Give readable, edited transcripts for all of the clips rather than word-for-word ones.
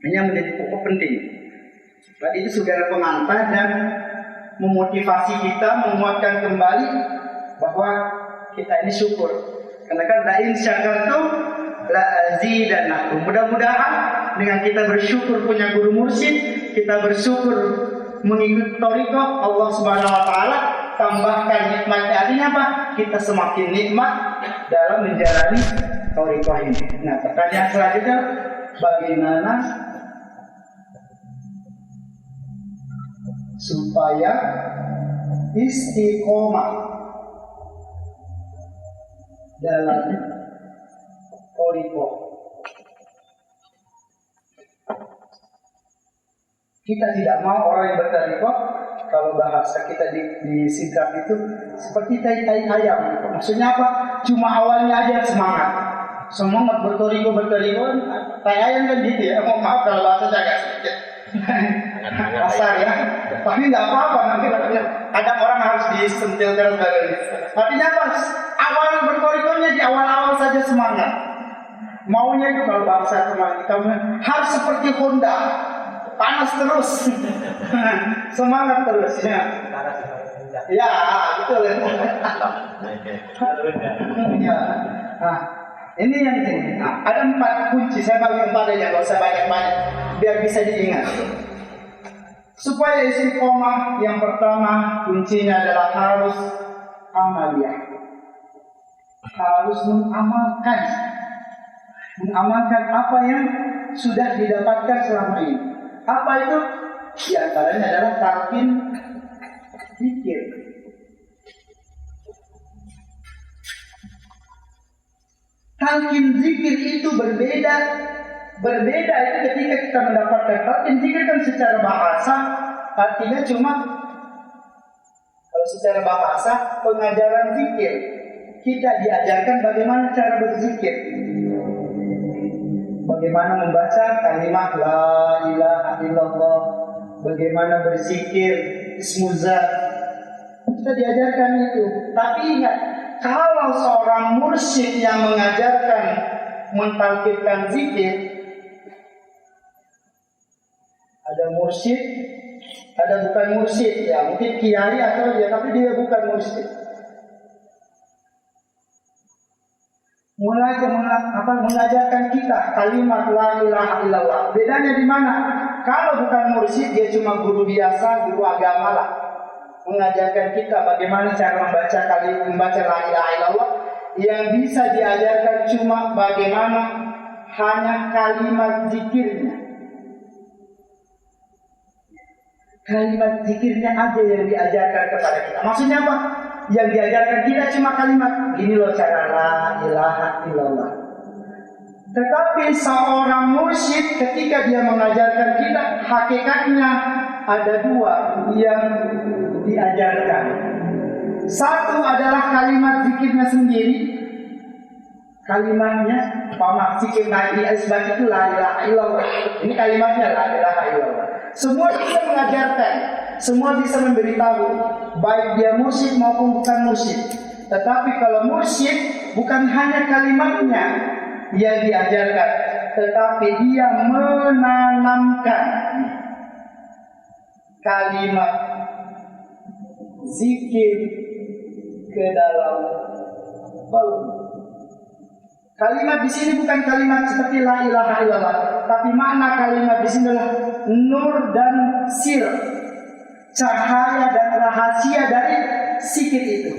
Ini yang menjadi pokok penting. Tadi itu saudara pengantar dan memotivasi kita, menguatkan kembali bahwa kita ini syukur. Karena kan la in syakartum la azidannakum. Mudah-mudahan dengan kita bersyukur punya guru mursyid, kita bersyukur mengikuti thariqah Allah Subhanahu wa taala, tambahkan nikmatnya. Artinya apa? Kita semakin nikmat dalam menjalani thariqah ini. Nah, pertanyaan selanjutnya, bagaimana supaya istiqomah dalam thariqah? Kita tidak mau orang yang berthariqah, kalau bahasa kita di singkat itu seperti tai-tai ayam. Maksudnya apa? Cuma awalnya aja semangat berthariqah. Tai ayam kan gitu ya. Maaf kalau bahasa saya agak sedikit kasar ya. Tapi nggak apa-apa, nanti kadang orang harus disentil terus badannya. Artinya apa? Awal berthariqahnya di awal-awal saja semangat. Maunya itu kalau bahasa teman kita harus seperti Honda. Panas terus, semangat terus ya. Ya, betul ya. Nah, ini yang ini. Nah, ada 4 kunci. Saya bagi 4 aja, nggak usah banyak-banyak, biar bisa diingat. Supaya istiqomah, yang pertama kuncinya adalah harus amaliyah. Harus mengamalkan apa yang sudah didapatkan selama ini. Apa itu? Di antaranya adalah talqin zikir. Talqin zikir itu berbeda itu ketika kita mendapatkan talqin zikir kan secara bahasa artinya cuma, kalau secara bahasa pengajaran zikir, kita diajarkan bagaimana cara berzikir, bagaimana membaca kalimat la ilaha illallah, bagaimana berzikir ismuzat, kita diajarkan itu. Tapi ingat, kalau seorang mursyid yang mengajarkan mentalqinkan zikir, ada mursyid, ada bukan mursyid ya, mungkin kiai atau ya, tapi dia bukan mursyid. Mengajarkan kita kalimat la ilaha illallah. Bedanya di mana? Kalau bukan mursyid, dia cuma guru biasa, guru agama lah. Mengajarkan kita bagaimana cara membaca la ilaha illallah. Yang bisa diajarkan cuma bagaimana hanya kalimat zikirnya. Kalimat zikirnya aja yang diajarkan kepada kita. Maksudnya apa? Yang diajarkan kita cuma kalimat, ini loh cara la ilaha illallah. Tetapi seorang mursyid ketika dia mengajarkan kita, hakikatnya ada 2 yang diajarkan. Satu adalah kalimat zikirnya sendiri. Kalimatnya, zikir nabi asbab itu la ilaha illallah. Ini kalimatnya la ilaha illallah. Semua bisa mengajarkan, semua bisa memberitahu, baik dia mursyid maupun bukan mursyid. Tetapi kalau mursyid, bukan hanya kalimatnya yang diajarkan, tetapi dia menanamkan kalimat zikir ke dalam qalbi. Kalimat di sini bukan kalimat seperti la ilaha illallah, tapi makna kalimat di sini adalah nur dan sir, cahaya dan rahasia dari zikir itu.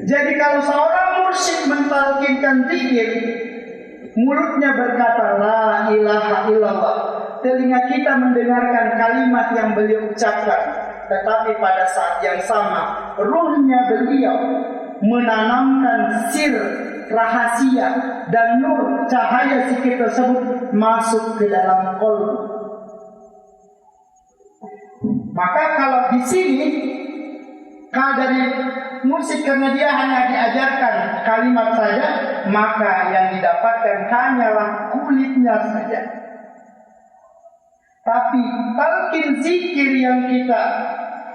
Jadi kalau seorang mursyid mentalqinkan zikir, mulutnya berkata la ilaha illallah, telinga kita mendengarkan kalimat yang beliau ucapkan, tetapi pada saat yang sama ruhnya beliau menanamkan sir, rahasia dan nur, cahaya zikir tersebut masuk ke dalam qalbi. Maka kalau di sini dari musik, karena dia hanya diajarkan kalimat saja, maka yang didapatkan hanyalah kulitnya saja. Tapi talqin zikir yang kita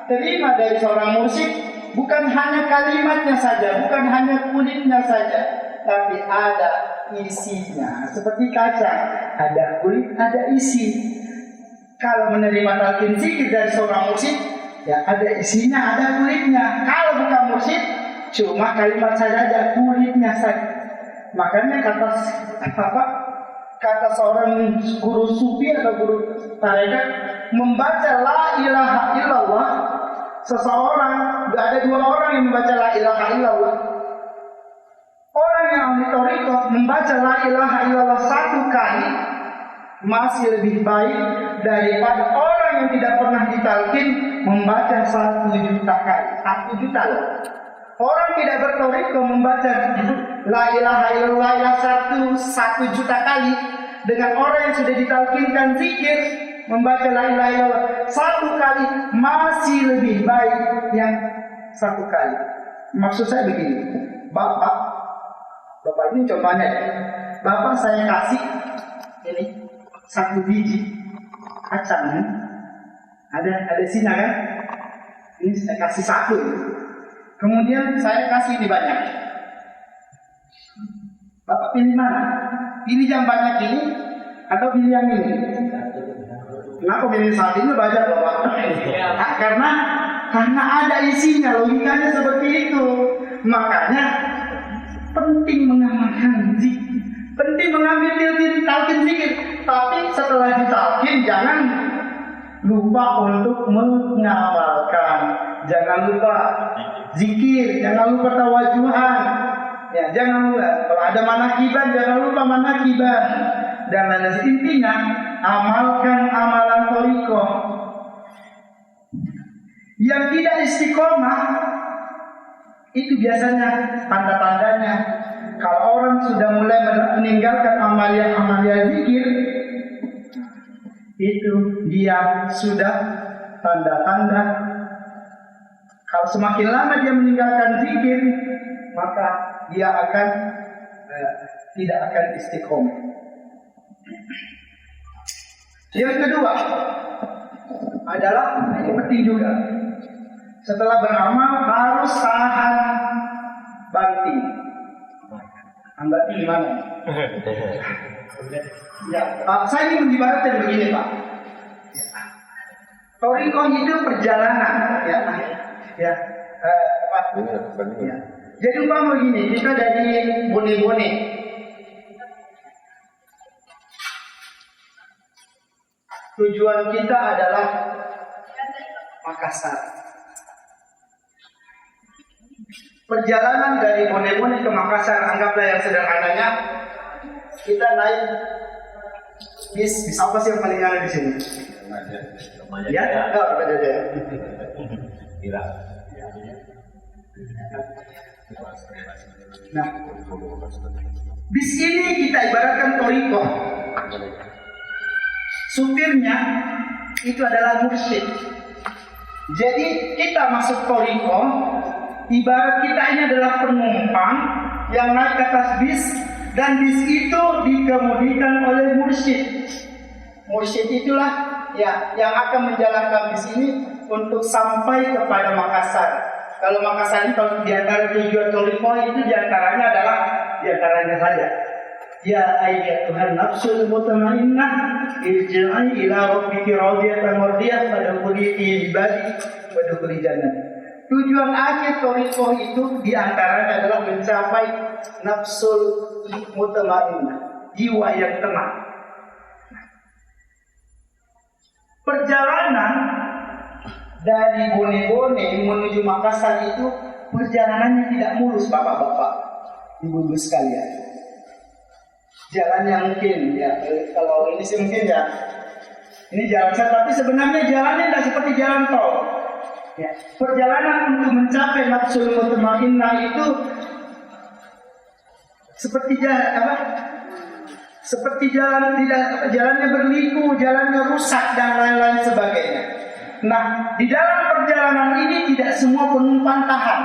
terima dari seorang musik bukan hanya kalimatnya saja, bukan hanya kulitnya saja, tapi ada isinya. Seperti kaca, ada kulit, ada isi. Kalau menerima talqin zikir dari seorang mursyid, ya ada isinya, ada kulitnya. Kalau bukan mursyid, cuma kalimat saja, ada kulitnya saja. Makanya kata seorang guru sufi atau guru tarekat, membaca la ilaha illallah, seseorang, ada dua orang yang membaca la ilaha illallah. Orang yang ahli thariqah membaca la ilaha illallah 1 kali masih lebih baik daripada orang yang tidak pernah ditalqin membaca 1 juta kali. 1 juta loh. Orang tidak berthariqah membaca la ilaha illallah 1 juta kali dengan orang yang sudah ditalqinkan zikir membaca la ilaha illallah 1 kali masih lebih baik yang 1 kali. Maksud saya begini, Bapak ini contohnya, Bapak saya kasih ini 1 biji kacang, ada sini kan? Ini saya kasih 1, kemudian saya kasih ini banyak. Bapak pilih mana? Pilih yang banyak ini atau pilih yang ini? Kenapa pilih saat ini banyak Bapak? Karena ada isinya, logikanya seperti itu. Makanya penting mengamalkan zikir, penting mengambil talqin zikir. Tapi setelah ditalqin jangan lupa untuk mengamalkan, jangan lupa zikir, jangan lupa tawajuhan, ya jangan lupa kalau ada manakiban jangan lupa manakiban. Dan intinya amalkan amalan thariqah. Yang tidak istiqomah itu biasanya tanda-tandanya kalau orang sudah mulai meninggalkan amalia zikir, itu dia sudah tanda-tanda kalau semakin lama dia meninggalkan zikir, maka dia akan tidak akan istiqomah. Yang kedua adalah, ini penting juga, setelah beramal harus tahan banting. Banting gimana? Ya, saya ingin mengibaratkan begini Pak. Thariqah itu perjalanan, ya. Ya. Jadi umpama begini, kita dari Bone-Bone. Tujuan kita adalah Makassar. Perjalanan dari Bone-Bone ke Makassar, anggaplah yang sederhananya, kita naik bis apa sih yang paling ada di sini? Ya, apa aja. Nah, bis ini kita ibaratkan thariqah. Supirnya itu adalah mursyid. Jadi kita masuk thariqah, ibarat kita ini adalah penumpang yang naik ke atas bis, dan bis itu dikemudikan oleh mursyid. Mursyid itulah ya yang akan menjalankan bis ini untuk sampai kepada Makassar. Kalau Makassar ini kalau diantara tujuan thariqah itu diantaranya adalah diantaranya saja. Ya ayyatuhan nafsul mutmainnah irji'i ila rabbiki radiyatan mardiyah fadkhuli fi ibadi wadkhuli jannah. Tujuan akhir thariqah itu diantaranya adalah mencapai nafsul mutmainnah, jiwa yang tenang. Perjalanan dari Bone-Bone menuju Makassar itu perjalanannya tidak mulus Bapak-bapak, Ibu-ibu sekalian. Jalannya mungkin ya, kalau ini sih mungkin ya, ini jalan saya, tapi sebenarnya jalannya tidak seperti jalan tol. Ya, perjalanan untuk mencapai nafsul mutmainnah itu seperti jalan apa? Seperti jalan tidak, jalannya berliku, jalannya rusak dan lain-lain sebagainya. Nah, di dalam perjalanan ini tidak semua penumpang tahan.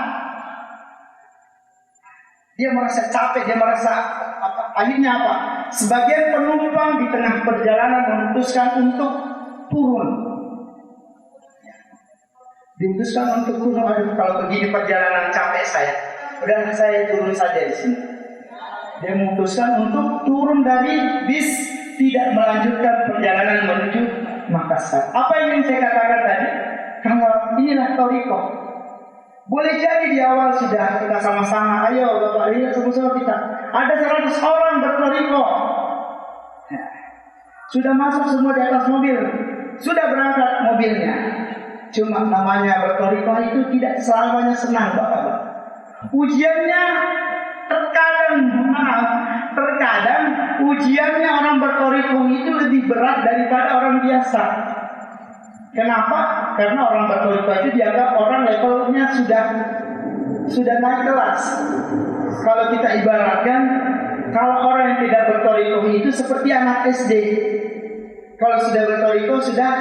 Dia merasa capek, dia merasa apa? Akhirnya apa? Sebagian penumpang di tengah perjalanan memutuskan untuk turun. Diputuskan untuk turun. Aduh, kalau begini perjalanan capek saya. Udah saya turun saja di sini. Dia memutuskan untuk turun dari bis, tidak melanjutkan perjalanan menuju makassar. Apa yang ingin saya katakan tadi? Kalau inilah thariqah. Boleh jadi di awal sudah kita sama-sama, ayo Bapak lihat sama-sama kita. Ada 100 orang berthariqah. Sudah masuk semua di atas mobil, sudah berangkat mobilnya. Cuma namanya berthariqah itu tidak selamanya senang, Bapak. Ujiannya terkadang ujiannya orang berthariqah itu lebih berat daripada orang biasa. Kenapa? Karena orang berthariqah itu dianggap orang levelnya sudah naik kelas. Kalau kita ibaratkan, kalau orang yang tidak berthariqah itu seperti anak SD. Kalau sudah berthariqah sudah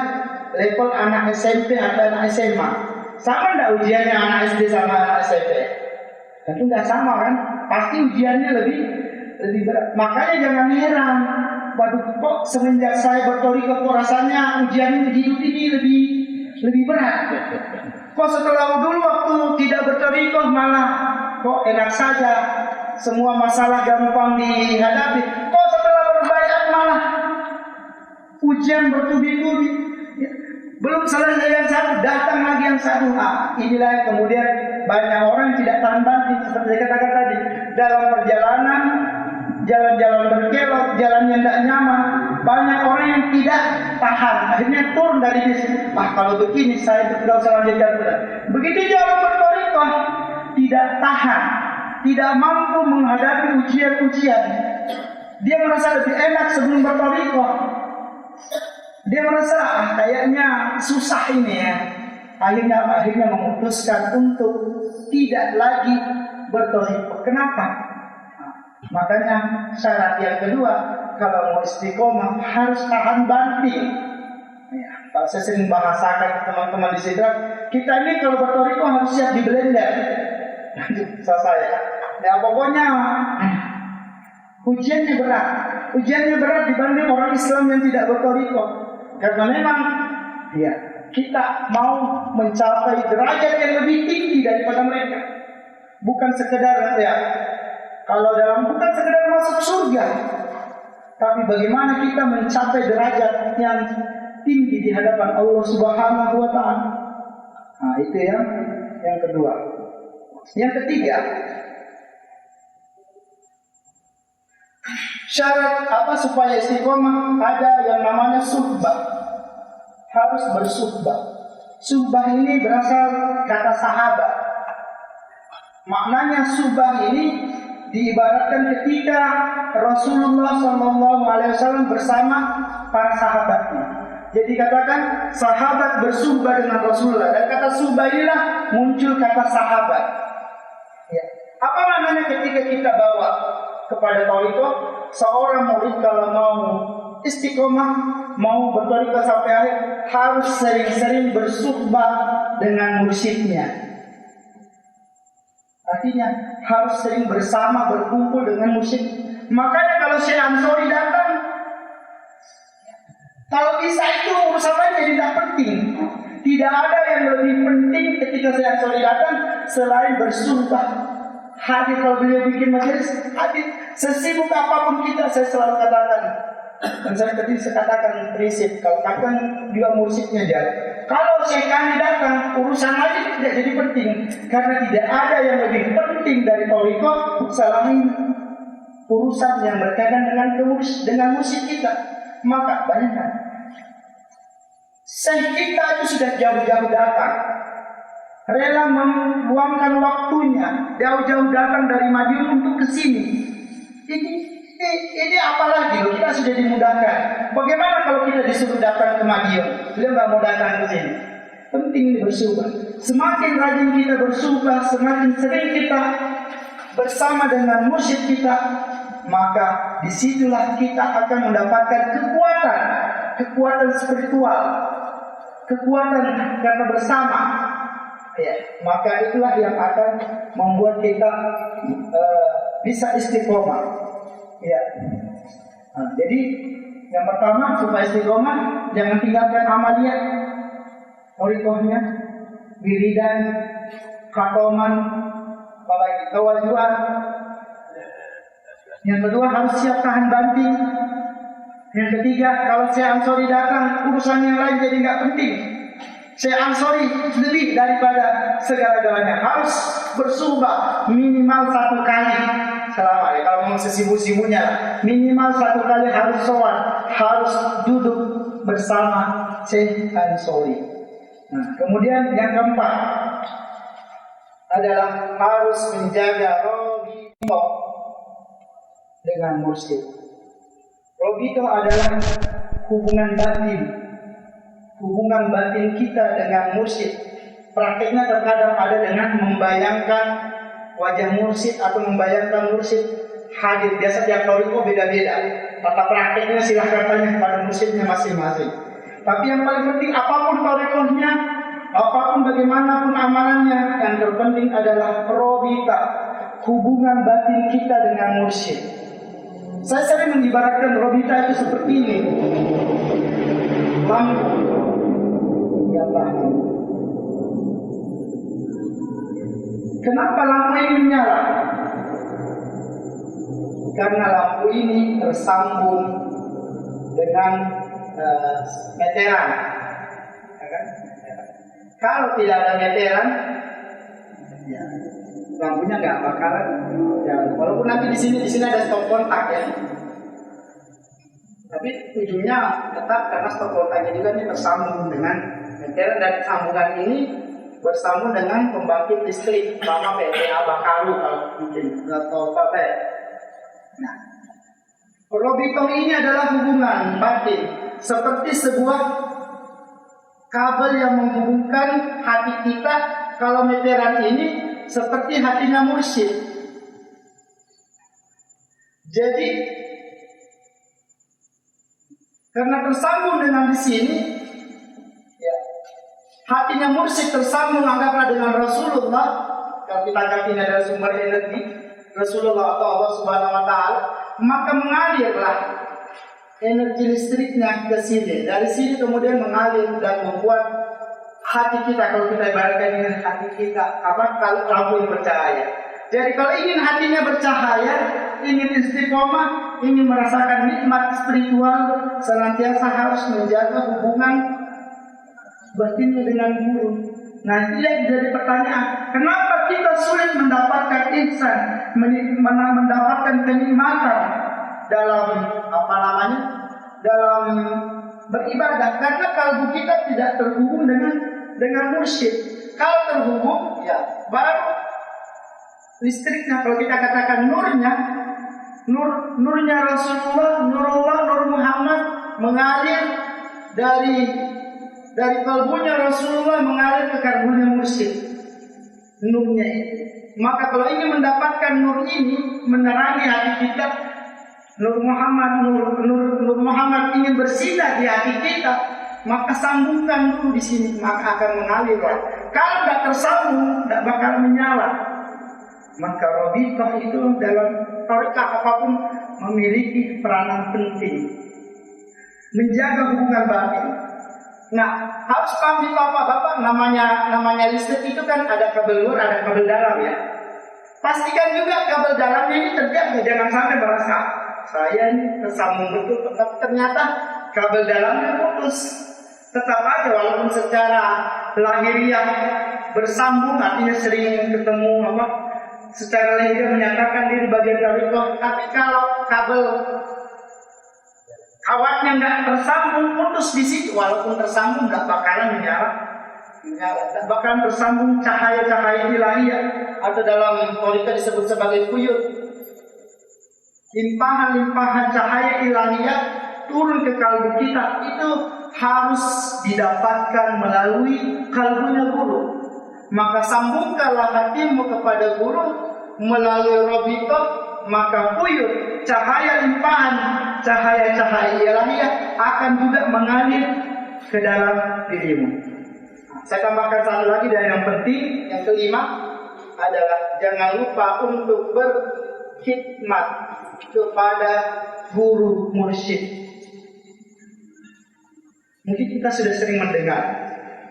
level anak SMP atau anak SMA. Sama enggak ujiannya anak SD sama anak SMP? Tentu enggak sama kan? Pasti ujiannya lebih berat. Makanya jangan heran. Waduh, kok semenjak saya berthariqah kok rasanya ujian hidup ini lebih berat. Kok setelah dulu waktu tidak berthariqah malah kok enak saja, semua masalah gampang dihadapi. Kok setelah berbaiat malah ujian bertubi-tubi. Belum selesai yang satu, datang lagi yang satu. Inilah yang kemudian banyak orang yang tidak tahan banting. Seperti saya katakan tadi, dalam perjalanan, jalan-jalan berkelok, jalan yang tidak nyaman, banyak orang yang tidak tahan. Akhirnya turun dari bis. Kalau begini saya tidak usah lanjutkan. Begitu jalan berthariqah, tidak tahan, tidak mampu menghadapi ujian-ujian. Dia merasa lebih enak sebelum berthariqah. Dia merasa kayaknya susah ini ya. Akhirnya memutuskan untuk tidak lagi berthariqah. Kenapa? Makanya syarat yang kedua, kalau mau istiqomah harus tahan banting. Ya, kalau saya sering bahasakan teman-teman di Sidrak, kita ini kalau berthariqah harus siap di blender. Selesai ya. Ya pokoknya ujiannya berat dibanding orang Islam yang tidak berthariqah. Karena memang ya, kita mau mencapai derajat yang lebih tinggi daripada mereka. Bukan sekedar ya, bukan sekedar masuk surga, tapi bagaimana kita mencapai derajat yang tinggi di hadapan Allah Subhanahu wa taala. Itu yang kedua. Yang ketiga, syarat supaya istiqomah, ada yang namanya suhbah. Harus bersuhbah. Suhbah ini berasal kata sahabat. Maknanya suhbah ini diibaratkan ketika Rasulullah SAW bersama para sahabatnya. Jadi katakan sahabat bersuhbah dengan Rasulullah, dan kata suhbah inilah muncul kata sahabat. Ya. Apa maknanya ketika kita bawa kepada thariqah? Seorang murid kalau mau istiqomah, mau berthariqah sampai akhir, harus sering-sering bersuhbah dengan mursyidnya. Artinya harus sering bersama, berkumpul dengan mursyid. Makanya kalau Syekh Ansori datang, kalau bisa itu urusan lain jadi tidak penting. Tidak ada yang lebih penting ketika Syekh Ansori datang selain bersuhbah. Hadir kalau beliau bikin majelis, hadir. Sesibuk apapun kita, saya selalu katakan. Dan saya tadi katakan prinsip, kalau katakan juga mursyidnya jalan. Kalau Syekh kami datang, urusan lain tidak jadi penting, karena tidak ada yang lebih penting dari thariqah selain urusan yang berkaitan dengan mursyid kita. Maka bayangkan, Syekh kita itu sudah jauh-jauh datang, rela membuangkan waktunya, jauh-jauh datang dari Madiun untuk ke sini. Ini apalagi loh, kita sudah dimudahkan. Bagaimana kalau kita disuruh datang ke Madiun? Beliau nggak mau datang ke sini. Penting ini bersuhbah. Semakin rajin kita bersuhbah, semakin sering kita bersama dengan mursyid kita, maka disitulah kita akan mendapatkan kekuatan spiritual, kekuatan karena bersama. Ya, maka itulah yang akan membuat kita bisa istiqomah. Ya. Jadi yang pertama supaya istiqomah, jangan tinggalkan amaliyah, thariqahnya, wiridan, khatoman, apalagi tawajuan. Yang kedua harus siap tahan banting. Yang ketiga, kalau Syekh Ansori datang, urusan yang lain jadi nggak penting. Syekh Ansori lebih daripada segala-galanya, harus bersumpah minimal 1 kali selama ya. Kalau mau sesibuk-sibuknya, minimal 1 kali harus sholat, harus duduk bersama Syekh Ansori. Nah, kemudian yang keempat adalah harus menjaga robito dengan mursyid. Robito adalah hubungan batin kita dengan mursyid. Praktiknya terkadang ada dengan membayangkan wajah mursyid atau membayangkan mursyid hadir. Biasa tiap toriko beda-beda. Tata praktiknya silahkan tanya kepada mursyidnya masing-masing. Tapi yang paling penting, apapun torikohnya, apapun bagaimanapun amalannya, yang terpenting adalah robita, hubungan batin kita dengan mursyid. Saya sering mengibaratkan robita itu seperti ini. Lampu. Ya Allah. Kenapa lampu ini menyala? Karena lampu ini tersambung dengan meteran. Kalau tidak ada meteran, ya, lampunya nggak bakalan. Ya, walaupun nanti di sini ada stop kontak ya, tapi ujungnya tetap karena stop kontaknya juga ini tersambung dengan meteran, dan sambungan ini bersambung dengan pembangkit listrik, sama PLTA Bakaru kalau mungkin atau apa ya. Nah, robito ini adalah hubungan batin, seperti sebuah kabel yang menghubungkan hati kita. Kalau meteran ini seperti hatinya mursyid. Jadi karena tersambung dengan di sini, ya, hatinya mursyid tersambung anggaplah dengan Rasulullah. Kalau kita anggap ini adalah sumber energi Rasulullah atau Allah Subhanahu Wa Taala, maka mengalirlah energi listriknya ke sini. Dari sini kemudian mengalir dan membuat hati kita, kalau kita ibaratkan dengan hati kita, kalau lampu ini bercahaya. Jadi kalau ingin hatinya bercahaya, ingin istiqomah, ingin merasakan nikmat spiritual, senantiasa harus menjaga hubungan batinnya dengan guru. Nah, ini jadi pertanyaan, kenapa kita sulit mendapatkan ihsan, mendapatkan kenikmatan dalam dalam beribadah? Karena kalbu kita tidak terhubung dengan mursyid. Kalau terhubung, ya baru listriknya, kalau kita katakan nurnya Rasulullah, Nur Muhammad mengalir dari kalbunya Rasulullah mengalir ke kalbunya mursyid. Nurnya itu. Maka kalau ingin mendapatkan nur ini menerangi hati kita, Nur Muhammad ingin bersinar di hati kita, maka sambungkan dulu di sini, maka akan mengalir. Kalau tidak tersambung, tidak bakal menyala. Maka robitoh itu dalam tarekat apapun memiliki peranan penting, menjaga hubungan batin. Nah, harus paham Bapak, namanya listrik itu kan ada kabel luar, ada kabel dalam ya. Pastikan juga kabel dalamnya ini terjaga, jangan sampai merasa saya ini tersambung betul, tetapi ternyata kabel dalamnya putus. Tetap aja walaupun secara lahiriah bersambung, artinya sering ketemu secara lahiriah menyatakan diri bagian dari itu, tapi kalau kabel kawatnya nggak tersambung, putus di situ, walaupun tersambung nggak bakalan menyala, nggak bakalan tersambung cahaya-cahaya ilahiyah, atau dalam torika disebut sebagai kuyut. Limpahan-limpahan cahaya ilahiyah turun ke kalbu kita, itu harus didapatkan melalui kalbunya guru. Maka sambungkanlah hatimu kepada guru melalui robito, maka kuyut cahaya limpahan cahaya-cahaya ilahiyah akan juga mengalir ke dalam dirimu. Saya tambahkan satu lagi dan yang penting, yang kelima adalah jangan lupa untuk berkhidmat kepada guru mursyid. Mungkin kita sudah sering mendengar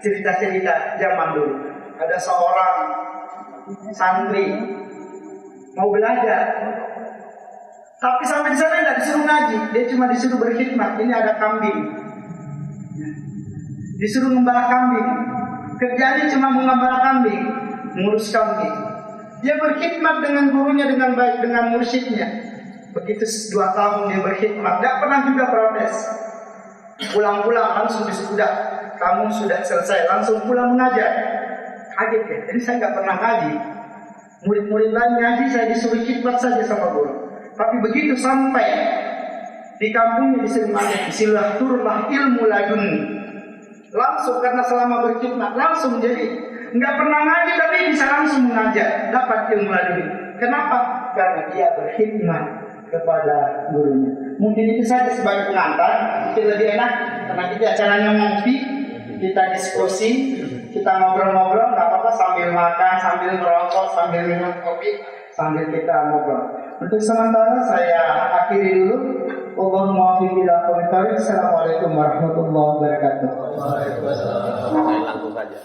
cerita-cerita zaman dulu. Ada seorang santri mau belajar, Tapi sampai di sana tidak disuruh ngaji, dia cuma disuruh berkhidmat. Ini ada kambing, disuruh ngembala kambing. Kerjanya cuma mengembala kambing, ngurus kambing. Dia berkhidmat dengan gurunya dengan baik, dengan mursyidnya. Begitu 2 tahun dia berkhidmat, tidak pernah juga protes. Pulang-pulang langsung sudah, kamu sudah selesai, langsung pulang mengajar. Kaget ya, jadi saya nggak pernah ngaji. Murid-murid lain ngaji, saya disuruh khidmat saja sama guru. Tapi begitu sampai di kampungnya disuruh mengajar, silah turunlah ilmu laduni. Langsung karena selama berkhidmat langsung jadi nggak pernah ngaji tapi bisa langsung mengajar, dapat ilmu laduni. Kenapa? Karena dia berkhidmat kepada gurunya. Mungkin itu saja sebagai pengantar. Itu lebih enak karena kita acaranya ngopi, kita diskusi, kita ngobrol-ngobrol, nggak apa-apa sambil makan, sambil merokok, sambil minum kopi, sambil kita ngobrol. Untuk sementara saya akhiri dulu. Allahumma waffiq ila aqwamit thoriq. Assalamualaikum warahmatullahi wabarakatuh. Waalaikumsalam. Langsung saja.